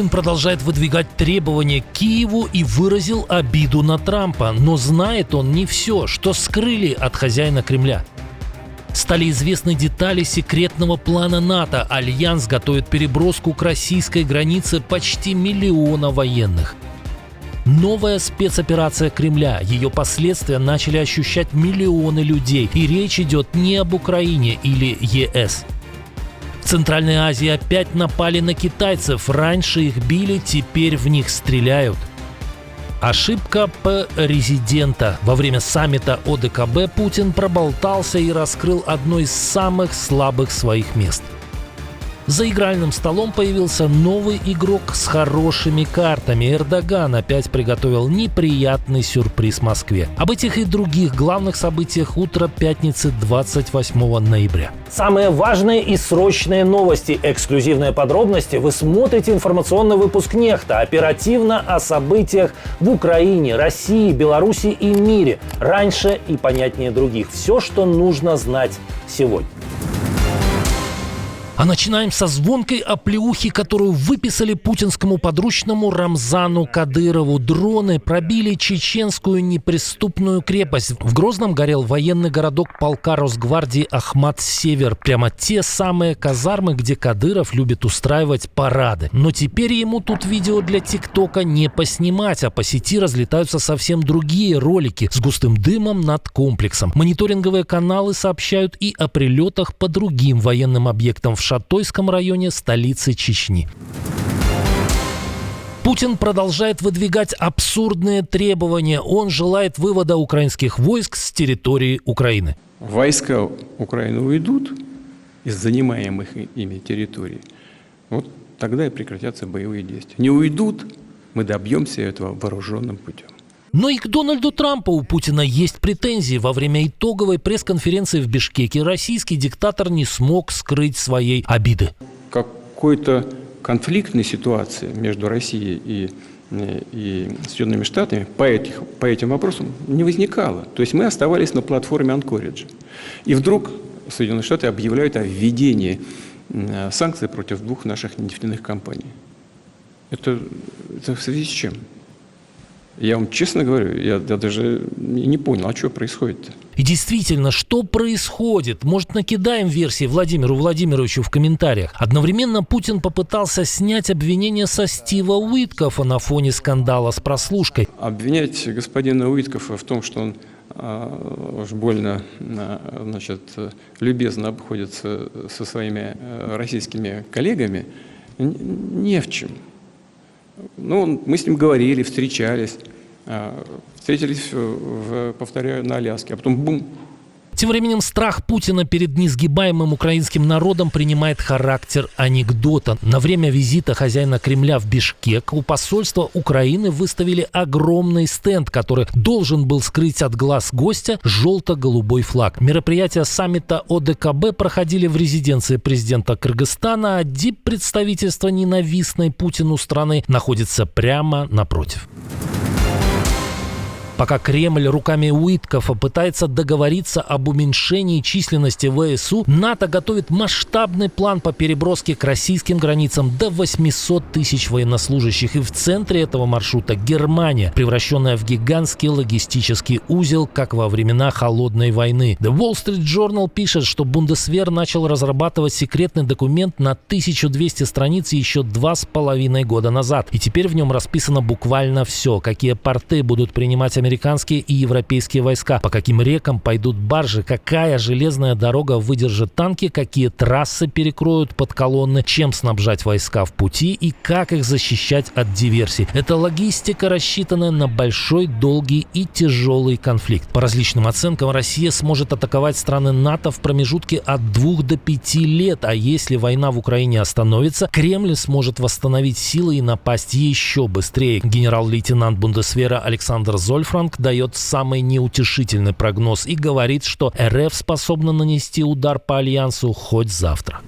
Путин продолжает выдвигать требования к Киеву и выразил обиду на Трампа. Но знает он не все, что скрыли от хозяина Кремля. Стали известны детали секретного плана НАТО. Альянс готовит переброску к российской границе почти 1 миллиона военных. Новая спецоперация Кремля. Ее последствия начали ощущать миллионы людей. И речь идет не об Украине или ЕС. В Центральной Азии опять напали на китайцев. Раньше их били, теперь в них стреляют. Ошибка президента. Во время саммита ОДКБ Путин проболтался и раскрыл одно из самых слабых своих мест. За игральным столом появился новый игрок с хорошими картами. Эрдоган опять приготовил неприятный сюрприз Москве. Об этих и других главных событиях утра пятницы 28 ноября. Самые важные и срочные новости, эксклюзивные подробности вы смотрите информационный выпуск «Нехта». Оперативно о событиях в Украине, России, Беларуси и мире. Раньше и понятнее других. Все, что нужно знать сегодня. А начинаем со звонкой оплеухи, которую выписали путинскому подручному Рамзану Кадырову. Дроны пробили чеченскую неприступную крепость. В Грозном горел военный городок полка Росгвардии Ахмат-Север. Прямо те самые казармы, где Кадыров любит устраивать парады. Но теперь ему тут видео для ТикТока не поснимать, а по сети разлетаются совсем другие ролики с густым дымом над комплексом. Мониторинговые каналы сообщают и о прилетах по другим военным объектам в Шатойском районе столицы Чечни. Путин продолжает выдвигать абсурдные требования. Он желает вывода украинских войск с территории Украины. Войска Украины уйдут из занимаемых ими территорий. Вот тогда и прекратятся боевые действия. Не уйдут, мы добьемся этого вооруженным путем. Но и к Дональду Трампу у Путина есть претензии. Во время итоговой пресс-конференции в Бишкеке российский диктатор не смог скрыть своей обиды. Какой-то конфликтной ситуации между Россией и Соединенными Штатами по этим вопросам не возникало. То есть мы оставались на платформе Анкориджа. И вдруг Соединенные Штаты объявляют о введении санкций против 2 наших нефтяных компаний. Это в связи с чем? Я вам честно говорю, я даже не понял, а что происходит-то? И действительно, что происходит? Может, накидаем версии Владимиру Владимировичу в комментариях. Одновременно Путин попытался снять обвинения со Стива Уиткофа на фоне скандала с прослушкой. Обвинять господина Уиткофа в том, что он уж больно любезно обходится со своими российскими коллегами, не в чем. Ну, мы с ним говорили, встречались, повторяю, на Аляске, а потом бум. Тем временем страх Путина перед несгибаемым украинским народом принимает характер анекдота. На время визита хозяина Кремля в Бишкек у посольства Украины выставили огромный стенд, который должен был скрыть от глаз гостя желто-голубой флаг. Мероприятия саммита ОДКБ проходили в резиденции президента Кыргызстана, а диппредставительство ненавистной Путину страны находится прямо напротив. Пока Кремль руками Уиткофа пытается договориться об уменьшении численности ВСУ, НАТО готовит масштабный план по переброске к российским границам до 800 тысяч военнослужащих. И в центре этого маршрута Германия, превращенная в гигантский логистический узел, как во времена Холодной войны. The Wall Street Journal пишет, что Бундесвер начал разрабатывать секретный документ на 1200 страниц еще 2,5 года назад. И теперь в нем расписано буквально все. Какие порты будут принимать американские и европейские войска, по каким рекам пойдут баржи, какая железная дорога выдержит танки, какие трассы перекроют под колонны, чем снабжать войска в пути и как их защищать от диверсий. Это логистика, рассчитанная на большой, долгий и тяжелый конфликт. По различным оценкам, Россия сможет атаковать страны НАТО в промежутке от 2 до 5 лет, а если война в Украине остановится, Кремль сможет восстановить силы и напасть еще быстрее. Генерал-лейтенант Бундесвера Александр Зольфранк дает самый неутешительный прогноз и говорит, что РФ способна нанести удар по Альянсу хоть завтра.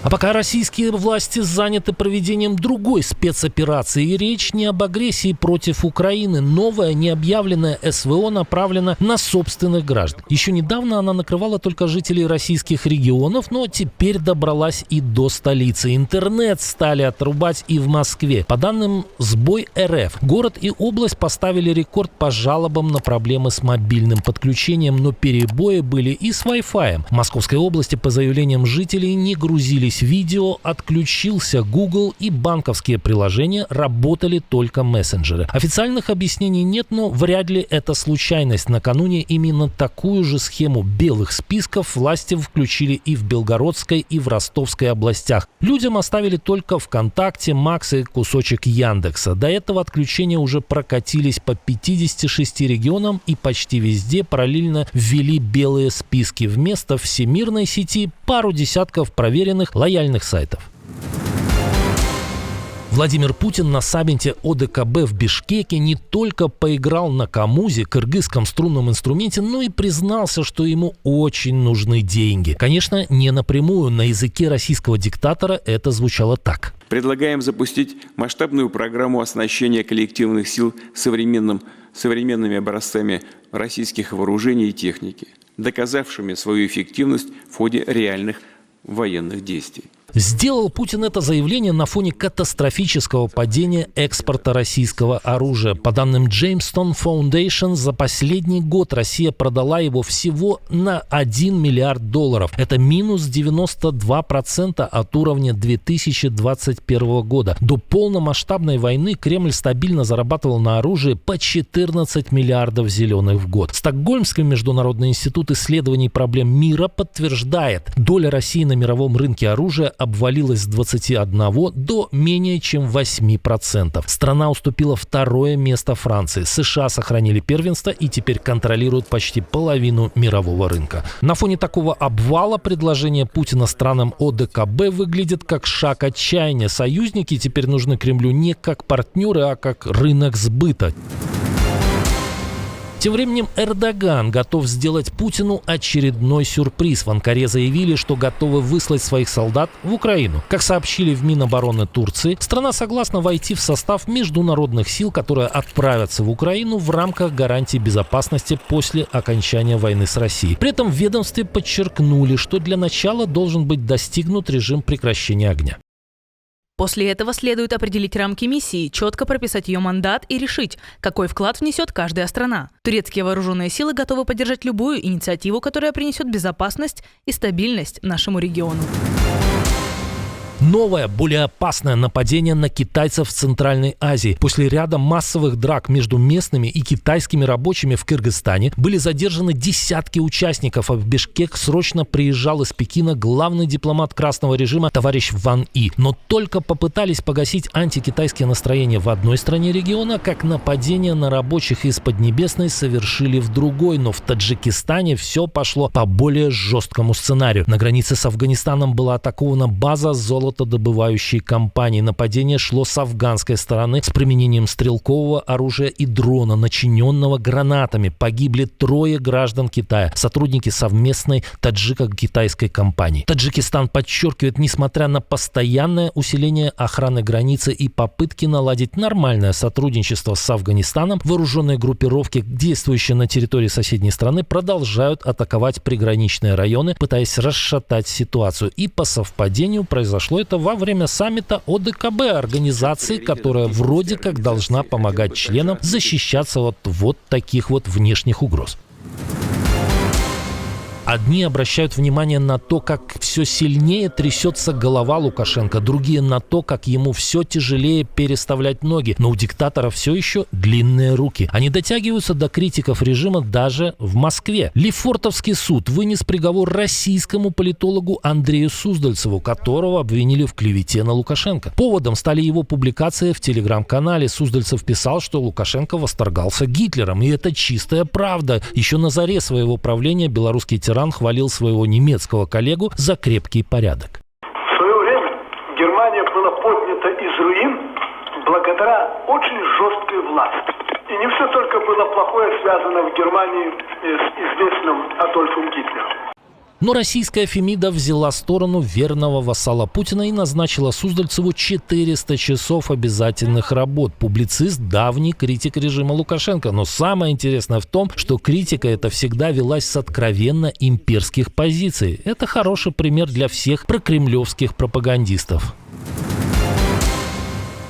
А пока российские власти заняты проведением другой спецоперации, и речь не об агрессии против Украины. Новая необъявленная СВО направлена на собственных граждан. Еще недавно она накрывала только жителей российских регионов, но теперь добралась и до столицы. Интернет стали отрубать и в Москве. По данным «Сбой РФ», город и область поставили рекорд по жалобам на проблемы с мобильным подключением, но перебои были и с Wi-Fi. В Московской области, по заявлениям жителей, не грузились видео, отключился Google, и банковские приложения, работали только мессенджеры. Официальных объяснений нет, но вряд ли это случайность. Накануне именно такую же схему белых списков власти включили и в Белгородской, и в Ростовской областях. Людям оставили только ВКонтакте, Макс и кусочек Яндекса. До этого отключения уже прокатились по 56 регионам, и почти везде параллельно ввели белые списки. Вместо всемирной сети пару десятков проверенных лояльных сайтов. Владимир Путин на саммите ОДКБ в Бишкеке не только поиграл на камузе, кыргызском струнном инструменте, но и признался, что ему очень нужны деньги. Конечно, не напрямую, на языке российского диктатора это звучало так. Предлагаем запустить масштабную программу оснащения коллективных сил современными образцами российских вооружений и техники, доказавшими свою эффективность в ходе реальных военных действий. Сделал Путин это заявление на фоне катастрофического падения экспорта российского оружия. По данным Jamestown Foundation, за последний год Россия продала его всего на $1 миллиард. Это минус 92% от уровня 2021 года. До полномасштабной войны Кремль стабильно зарабатывал на оружии по 14 миллиардов зеленых в год. Стокгольмский международный институт исследований проблем мира подтверждает, доля России на мировом рынке оружия обвалилась с 21 до менее чем 8%. Страна уступила второе место Франции. США сохранили первенство и теперь контролируют почти половину мирового рынка. На фоне такого обвала предложение Путина странам ОДКБ выглядит как шаг отчаяния. Союзники теперь нужны Кремлю не как партнеры, а как рынок сбыта. Тем временем Эрдоган готов сделать Путину очередной сюрприз. В Анкаре заявили, что готовы выслать своих солдат в Украину. Как сообщили в Минобороны Турции, страна согласна войти в состав международных сил, которые отправятся в Украину в рамках гарантий безопасности после окончания войны с Россией. При этом в ведомстве подчеркнули, что для начала должен быть достигнут режим прекращения огня. После этого следует определить рамки миссии, четко прописать ее мандат и решить, какой вклад внесет каждая страна. Турецкие вооруженные силы готовы поддержать любую инициативу, которая принесет безопасность и стабильность нашему региону. Новое, более опасное нападение на китайцев в Центральной Азии. После ряда массовых драк между местными и китайскими рабочими в Кыргызстане были задержаны десятки участников, а в Бишкек срочно приезжал из Пекина главный дипломат красного режима товарищ Ван И. Но только попытались погасить антикитайские настроения в одной стране региона, как нападение на рабочих из Поднебесной совершили в другой. Но в Таджикистане все пошло по более жесткому сценарию. На границе с Афганистаном была атакована база золотодобывающей компании. Нападение шло с афганской стороны с применением стрелкового оружия и дрона, начиненного гранатами. Погибли 3 граждан Китая, сотрудники совместной таджико-китайской компании. Таджикистан подчеркивает, несмотря на постоянное усиление охраны границы и попытки наладить нормальное сотрудничество с Афганистаном, вооруженные группировки, действующие на территории соседней страны, продолжают атаковать приграничные районы, пытаясь расшатать ситуацию. И по совпадению произошло это во время саммита ОДКБ, организации, которая вроде как должна помогать членам защищаться от вот таких вот внешних угроз. Одни обращают внимание на то, как все сильнее трясется голова Лукашенко, другие на то, как ему все тяжелее переставлять ноги. Но у диктатора все еще длинные руки. Они дотягиваются до критиков режима даже в Москве. Лефортовский суд вынес приговор российскому политологу Андрею Суздальцеву, которого обвинили в клевете на Лукашенко. Поводом стали его публикации в телеграм-канале. Суздальцев писал, что Лукашенко восторгался Гитлером. И это чистая правда. Еще на заре своего правления белорусский тиран хвалил своего немецкого коллегу за крепкий порядок. В свое время Германия была поднята из руин благодаря очень жесткой власти. И не все только было плохое связано в Германии с известным Адольфом Гитлером. Но российская Фемида взяла сторону верного вассала Путина и назначила Суздальцеву 400 часов обязательных работ. Публицист, давний критик режима Лукашенко. Но самое интересное в том, что критика эта всегда велась с откровенно имперских позиций. Это хороший пример для всех прокремлевских пропагандистов.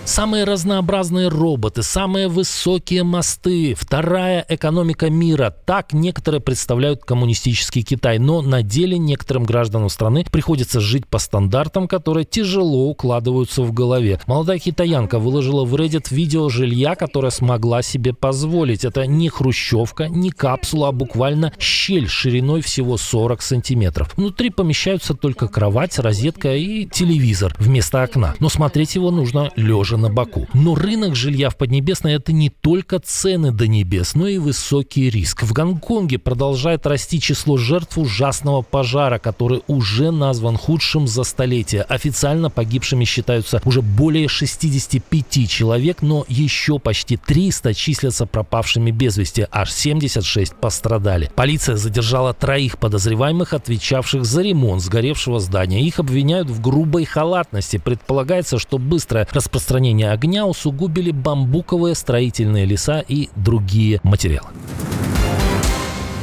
Самые разнообразные роботы, самые высокие мосты, вторая экономика мира. Так некоторые представляют коммунистический Китай. Но на деле некоторым гражданам страны приходится жить по стандартам, которые тяжело укладываются в голове. Молодая китаянка выложила в Reddit видео жилья, которое смогла себе позволить. Это не хрущевка, не капсула, а буквально щель шириной всего 40 сантиметров. Внутри помещаются только кровать, розетка и телевизор вместо окна. Но смотреть его нужно лежа на боку. Но рынок жилья в Поднебесной — это не только цены до небес, но и высокий риск. В Гонконге продолжает расти число жертв ужасного пожара, который уже назван худшим за столетие. Официально погибшими считаются уже более 65 человек, но еще почти 300 числятся пропавшими без вести, аж 76 пострадали. Полиция задержала 3 подозреваемых, отвечавших за ремонт сгоревшего здания. Их обвиняют в грубой халатности. Предполагается, что быстрое распространение огня усугубили бамбуковые строительные леса и другие материалы.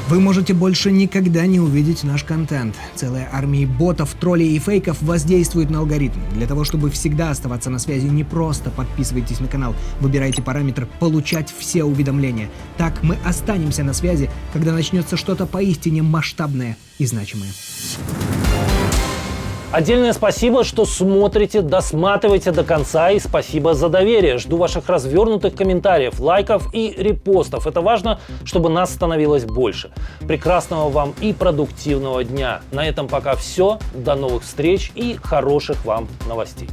Вы можете больше никогда не увидеть наш контент. Целая армия ботов, троллей и фейков воздействует на алгоритм. Для того, чтобы всегда оставаться на связи, не просто подписывайтесь на канал, выбирайте параметр «Получать все уведомления». Так мы останемся на связи, когда начнется что-то поистине масштабное и значимое. Отдельное спасибо, что смотрите, досматриваете до конца, и спасибо за доверие. Жду ваших развернутых комментариев, лайков и репостов. Это важно, чтобы нас становилось больше. Прекрасного вам и продуктивного дня. На этом пока все. До новых встреч и хороших вам новостей.